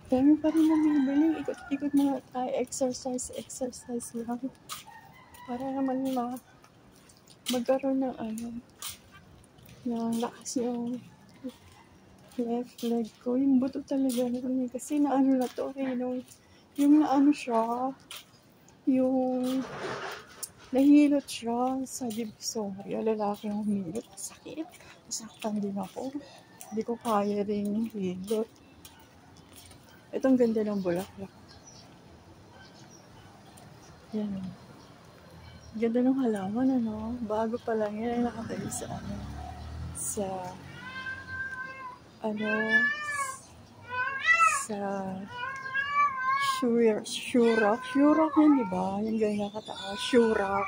Dami pa rin namimili. Ikot-ikot muna tayo. Exercise lang. Para naman magkaroon ng ng lakas yung left leg ko. Yung buto talaga naman. Kasi naano na to eh. Yung naano siya. Yung nahilot siya sa divisoria. Lalaki yung humilot. Sakit. Nasaktan din ako. Hindi ko kaya rin yung hilot. Itong ganda ng bulaklak. Yan. Ganda ng halaman, ano? Bago pa lang yan, nakatayo sa Shurak yan, di ba? Yung ganyan kataas, Shurak.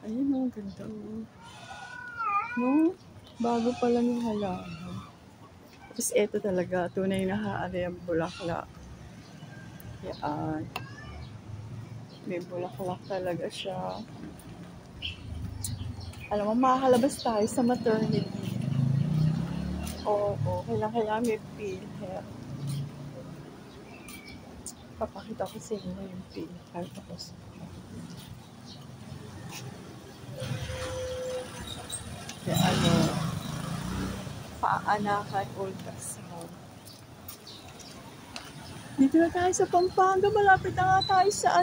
Ayun, ang ganda. No? Bago pa lang yung halaman. Tapos eto talaga, tunay na haari ang bulaklak. Yan. May bulaklak talaga siya. Alam mo, makakalabas tayo sa maternity. Oo, kailangan may PhilHealth. Papakita ko sa inyo yung PhilHealth. Kaya paanakan ultrasound. Dito na tayo sa Pampanga, malapit na nga tayo sa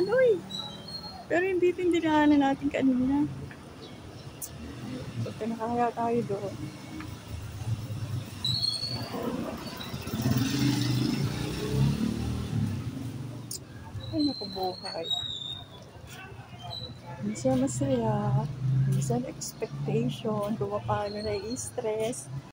Pero hindi dinaanan natin kanina. Pagka nakakaya tayo doon. Ay, naku buhay. Minsan masaya, minsan expectation, kung paano na i-stress.